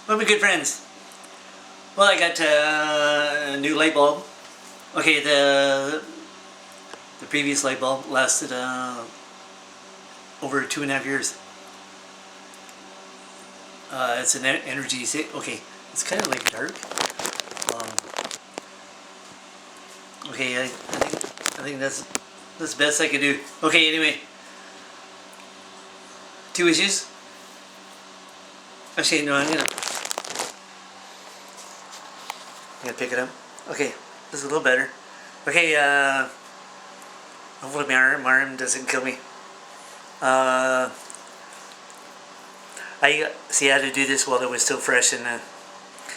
Well, my good friends. Well, I got a new light bulb. Okay, the previous light bulb lasted over 2.5 years. It's an energy okay, it's kind of like dark. Um, okay, I think that's the best I can do. Okay, anyway, 2 issues. Actually, no, I'm gonna pick it up. Okay, this is a little better. Okay, hopefully my arm doesn't kill me. I see how to do this while it was still fresh, and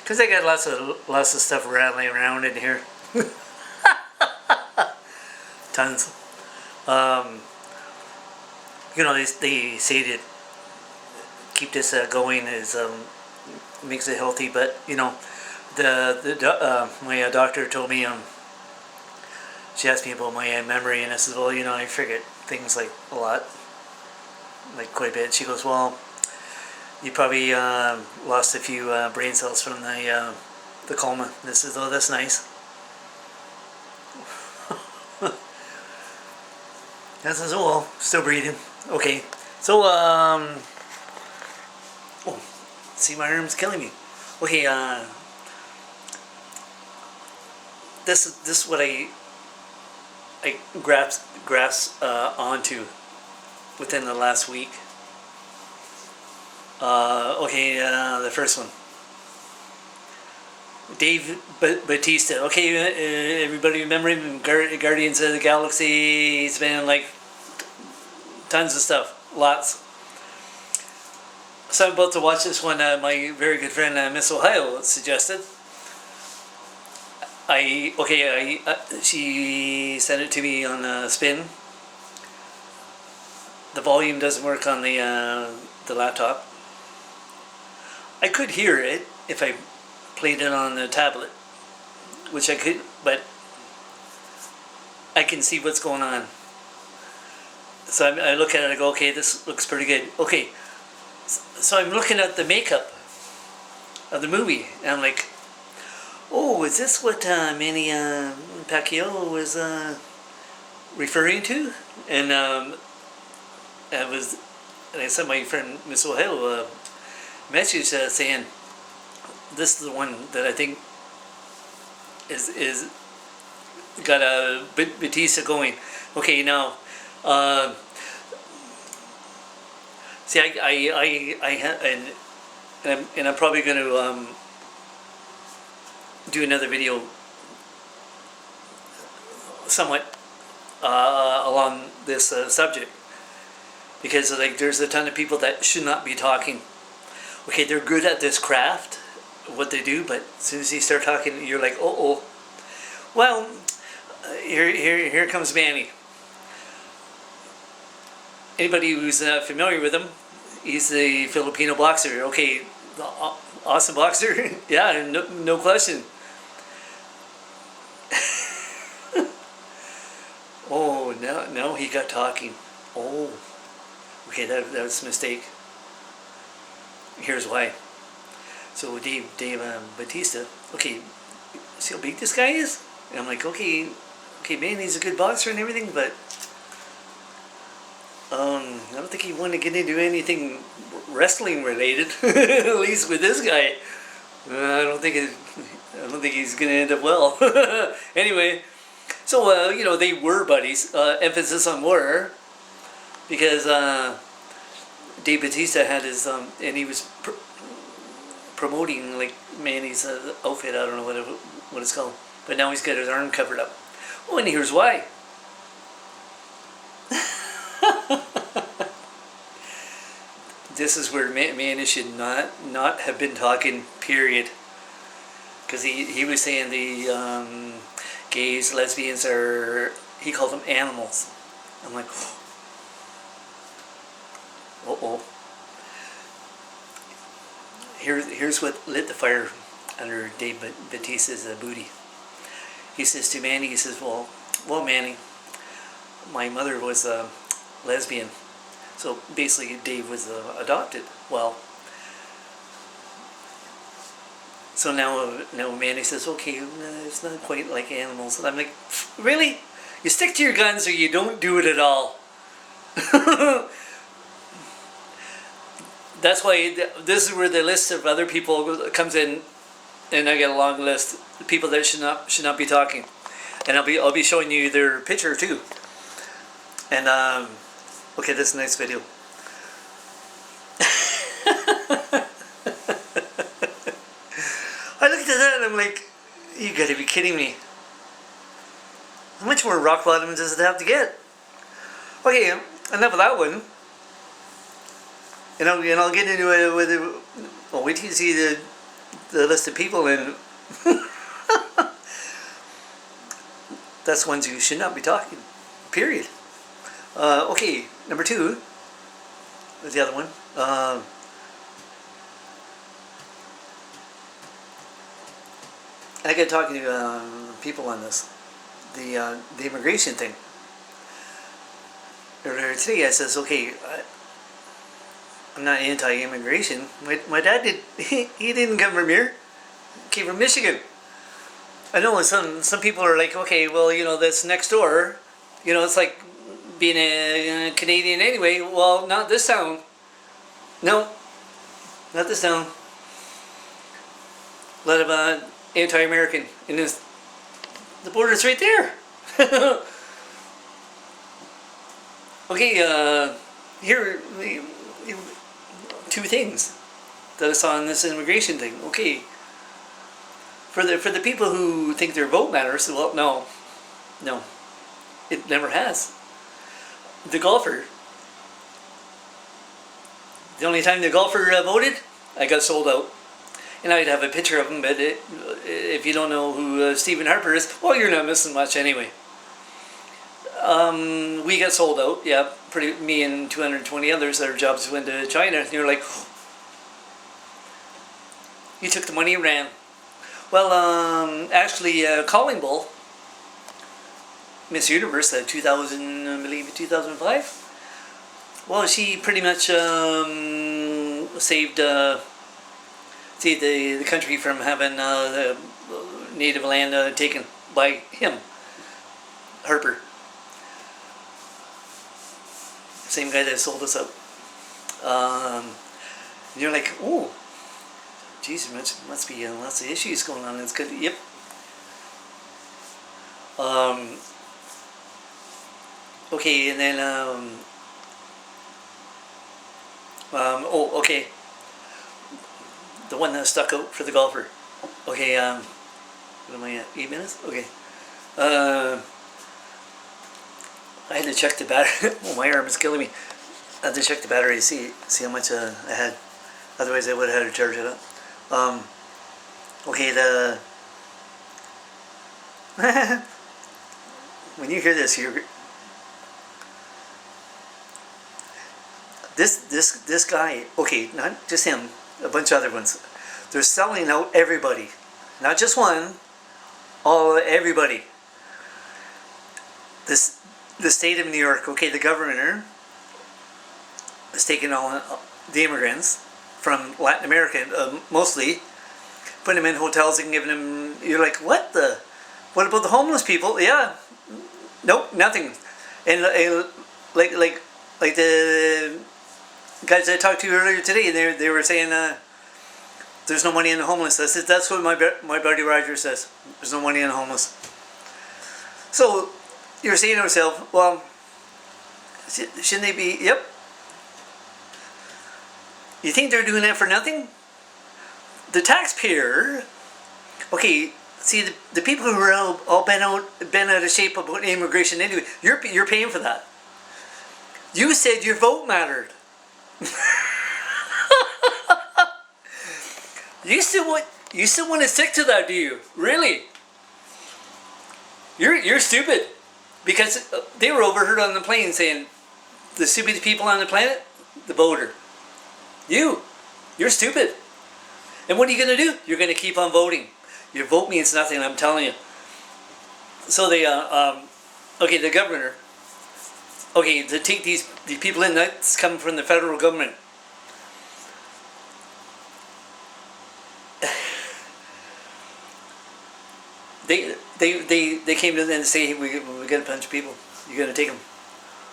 because I got lots of stuff rattling around in here, tons. You know, they say that keep this going is makes it healthy, but you know, my doctor told me she asked me about my memory, and I said, well, you know, I forget things like a lot, like quite a bit. She goes, well, you probably lost a few brain cells from the coma. This is, oh, that's nice. That says, oh well, still breathing. Okay, so oh, see, my arm's killing me. Okay, this is what I grasp onto within the last week. Okay, the first one. Dave Bautista. Okay, everybody remember him in Guardians of the Galaxy? He's been in like tons of stuff, lots. So I'm about to watch this one. My very good friend Miss Ohio suggested. She sent it to me on Spin. The volume doesn't work on the laptop. I could hear it if I played it on the tablet, which I could, but I can see what's going on. So I look at it and I go, okay, this looks pretty good. Okay, so I'm looking at the makeup of the movie, and I'm like, oh, is this what Manny Pacquiao was referring to? And I sent my friend Miss Ohio message saying, this is the one that I think is got a Batista going. Okay, now see, I have, and I'm probably going to do another video somewhat along this subject, because like there's a ton of people that should not be talking. Okay, they're good at this craft, what they do, but as soon as you start talking, you're like, oh. Well, here comes Manny. Anybody who's familiar with him, he's a Filipino boxer. Okay, awesome boxer. Yeah, no question. Oh, now he got talking. Oh, okay, that was a mistake. Here's why. So Dave Bautista, okay, see how big this guy is? And I'm like, okay, man, he's a good boxer and everything, but I don't think he wanted to get into anything wrestling related. At least with this guy, I don't think he's gonna end up well. Anyway, so you know, they were buddies. Emphasis on were, because Dave Bautista had his and he was promoting like Manny's outfit. I don't know what it's called, but now he's got his arm covered up. Oh, and here's why. This is where Manny should not have been talking, period. Because he was saying the gays, lesbians are, he called them animals. I'm like, uh-oh. Here's what lit the fire under Dave Bautista's booty. He says to Manny, he says, well Manny, my mother was a lesbian. So basically Dave was adopted. Well, So now Manny says, okay, it's not quite like animals. And I'm like, really? You stick to your guns or you don't do it at all. That's why this is where the list of other people comes in, and I get a long list of people that should not be talking, and I'll be showing you their picture too. And okay, this is a nice video. I looked at that and I'm like, you gotta be kidding me. How much more rock bottom does it have to get? Okay, enough of that one. And I'll get into it with it. Well, wait till you see the list of people, and that's ones you should not be talking. Period. Okay, number 2 is the other one. I got talking to people on this, the immigration thing. Earlier today, I says, okay, I'm not anti-immigration. My dad he didn't come from here. He came from Michigan. I know some people are like, okay, well, you know, that's next door. You know, it's like being a Canadian anyway. Well, not this town. No, not this town. A lot of anti-American. And the border's right there. Okay, here, 2 things that I saw in this immigration thing. Okay, for the people who think their vote matters, well, no, it never has. The golfer. The only time the golfer voted, I got sold out. And I'd have a picture of him, but if you don't know who Stephen Harper is, well, you're not missing much anyway. We got sold out, yeah. Me and 220 others, our jobs went to China, and you're like, you took the money and ran. Well, actually, Calling Bull, Miss Universe, 2000, I believe 2005. Well, she pretty much saved the country from having the native land taken by him, Harper. Same guy that sold us out. And you're like, oh, geez, must be lots of issues going on. It's good. Yep. Okay, and then oh, okay. The one that stuck out for the golfer. Okay, what am I at? 8 minutes? Okay. I had to check the battery. Oh, my arm is killing me. I had to check the battery to see how much I had. Otherwise, I would have had to charge it up. Okay, when you hear this, this guy. Okay, not just him. A bunch of other ones. They're selling out everybody, not just one. Everybody. The state of New York, okay, the governor is taking all the immigrants from Latin America, mostly, putting them in hotels and giving them. You're like, what about the homeless people? Yeah, nope, nothing. And like the guys I talked to earlier today, they were saying there's no money in the homeless. That's what my buddy Roger says. There's no money in the homeless. So you're saying to yourself, well, shouldn't they be? Yep. You think they're doing that for nothing? The taxpayer. Okay, see the people who are all bent out of shape about immigration anyway. You're paying for that. You said your vote mattered. You still want to stick to that, do you? Really? You're stupid, because they were overheard on the plane saying the stupidest people on the planet, the voter. You're stupid. And what are you going to do? You're going to keep on voting. Your vote means nothing, I'm telling you. So they okay, the governor. Okay, to take these people in, that's coming from the federal government. They came to them and say, hey, we got a bunch of people. You're going to take them.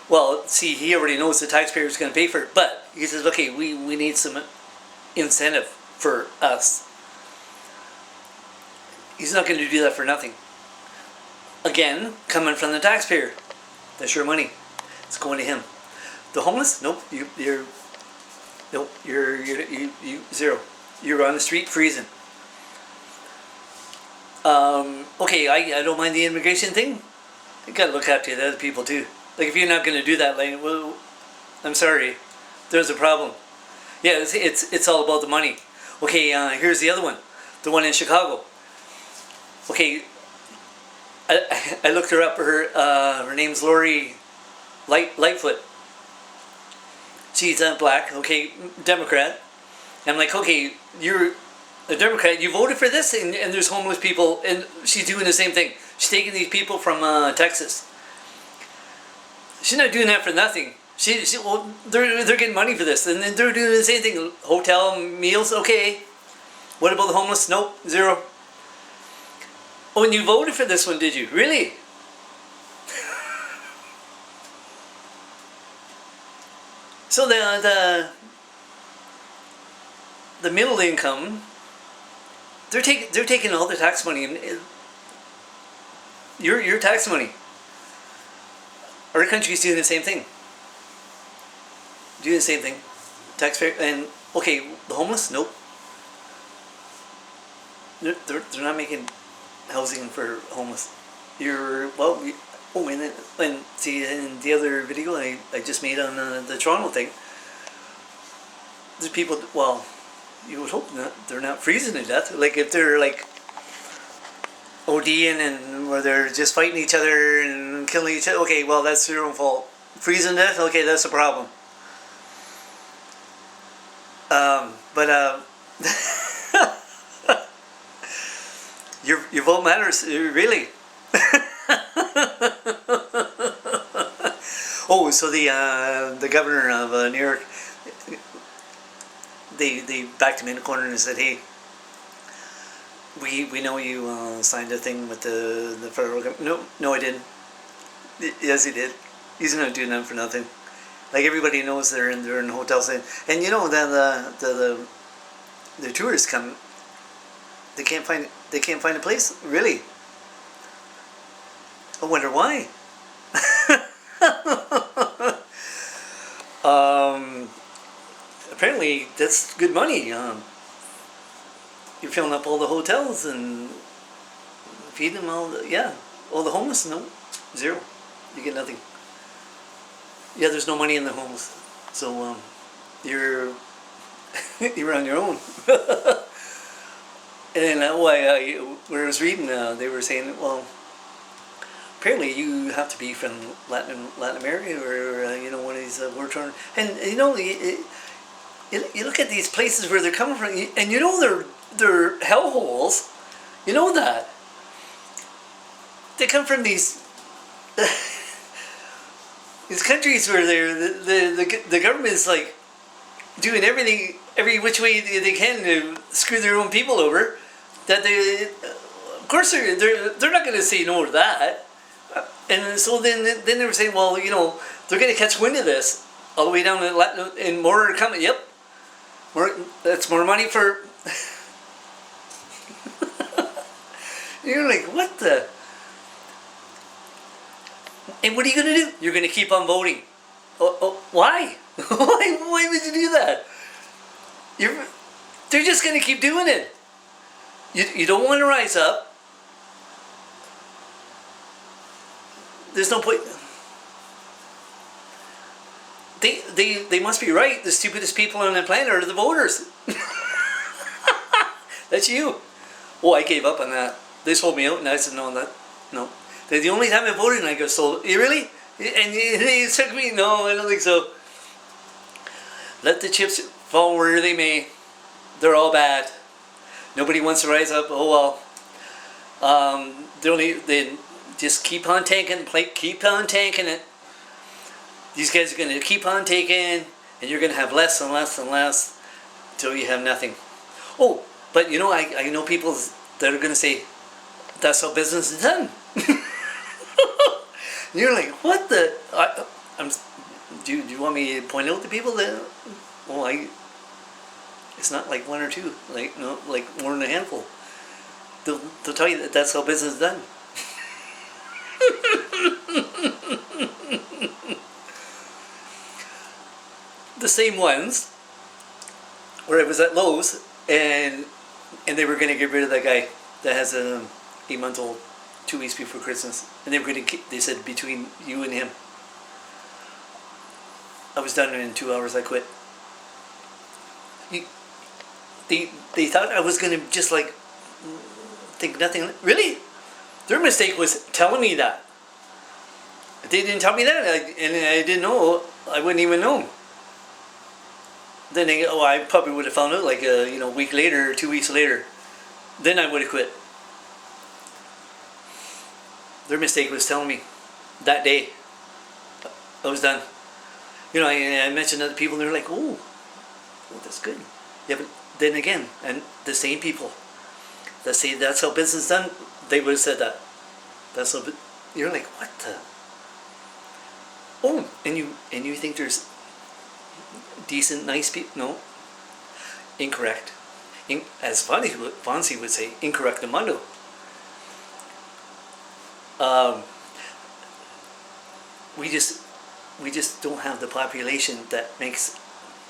Well, see, he already knows the taxpayer is going to pay for it, but he says, okay, we need some incentive for us. He's not going to do that for nothing. Again, coming from the taxpayer. That's your money. It's going to him. The homeless? Nope. You're zero. You're on the street freezing. Okay, I don't mind the immigration thing. You gotta look after the other people too. Like if you're not gonna do that, like, well, I'm sorry, there's a problem. Yeah, it's all about the money. Okay, here's the other one, the one in Chicago. Okay, I looked her up. Her name's Lori Lightfoot. She's black. Okay, Democrat. I'm like, okay, you're a Democrat. You voted for this, and there's homeless people, and she's doing the same thing. She's taking these people from Texas. She's not doing that for nothing. Well, they're getting money for this, and then they're doing the same thing. Hotel meals, okay. What about the homeless? Nope, zero. Oh, and you voted for this one, did you? Really? So the middle income, they're taking all the tax money, and your tax money. Our country's doing the same thing. Doing the same thing. Taxpayer, and okay, the homeless? Nope. They're not making housing for homeless. And see, in the other video I just made on the Toronto thing, there's people, well, you would hope they're not freezing to death. Like if they're like ODing and where they're just fighting each other and killing each other, okay, well, that's your own fault. Freezing to death, okay, that's a problem. But your vote matters, really. Oh, so the governor of New York, they backed him in the corner and said, hey, we know you signed a thing with the federal government. No, I didn't. Yes, he did. He's not doing that for nothing. Like everybody knows they're in hotels, and you know the tourists come. They can't find a place, really. I wonder why. Apparently that's good money. You're filling up all the hotels and feeding them all. All the homeless. No, zero. You get nothing. Yeah, there's no money in the homeless, so you're you're on your own. And when I was reading, they were saying, well, apparently you have to be from Latin America or one of these war-torn. And you look at these places where they're coming from, and they're hellholes. You know that. They come from these these countries where the government is like doing everything, every which way they can to screw their own people over. That of course they're not going to say no to that. And so then they were saying, well, they're going to catch wind of this all the way down to Latin, and more are coming. Yep, that's more money for. You're like, what the? And what are you going to do? You're going to keep on voting. Why? Why would you do that? They're just going to keep doing it. You don't want to rise up. There's no point. They must be right. The stupidest people on the planet are the voters. That's you. Oh, I gave up on that. They sold me out, and I said no. The only time I voted, and I go, so you really? And they took me. No, I don't think so. Let the chips fall where they may. They're all bad. Nobody wants to rise up. Oh well. They just keep on tanking. Keep on tanking it. These guys are going to keep on taking, and you're going to have less and less and less until you have nothing. Oh, but I know people that are going to say, That's how business is done. You're like, what the? I'm. Do you want me to point out to people that? Well, it's not like one or two. Like no, like more than a handful. They'll tell you that that's how business is done. The same ones where I was at Lowe's and they were going to get rid of that guy that has a 8-month-old 2 weeks before Christmas, and they were going to. They said between you and him. I was done in 2 hours. I quit. They thought I was going to just like think nothing. Really, their mistake was telling me that. If they didn't tell me that, and I didn't know, I wouldn't even know. Then I probably would have found out like a week later or 2 weeks later. Then I would have quit. Their mistake was telling me that day. I was done. I mentioned other people, and they're like, "Oh, that's good." Yeah, but then again, and the same people that say that's how business is done, they would have said that. That's how. You're like, what the? Oh, and you think there's decent, nice people? No, incorrect. As Fonzie would say, incorrectamundo. We just don't have the population that makes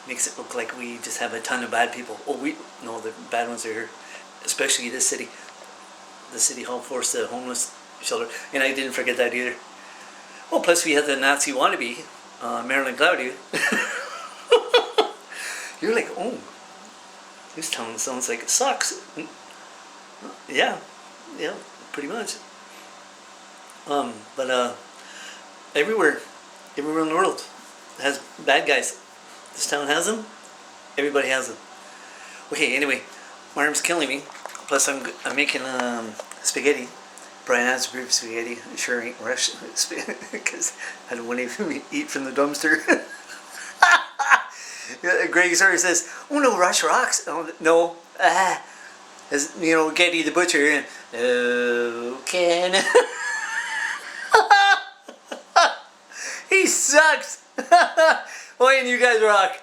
it look like we just have a ton of bad people. Oh, no, the bad ones are here, especially this city. The city hall forced the homeless shelter, and I didn't forget that either. Oh, plus we had the Nazi wannabe, Marilyn Claudia. You're like, oh, this town sounds like it sucks. Yeah, pretty much. But everywhere in the world has bad guys. This town has them. Everybody has them. Okay, anyway, my arm's killing me. Plus, I'm making spaghetti. Brian has approved spaghetti. I sure ain't rush because I don't want to eat from the dumpster. Greg sorry says, "Oh no, Rush rocks." Oh, no, as Getty the butcher. Oh, Ken. He sucks. Boy, and you guys rock.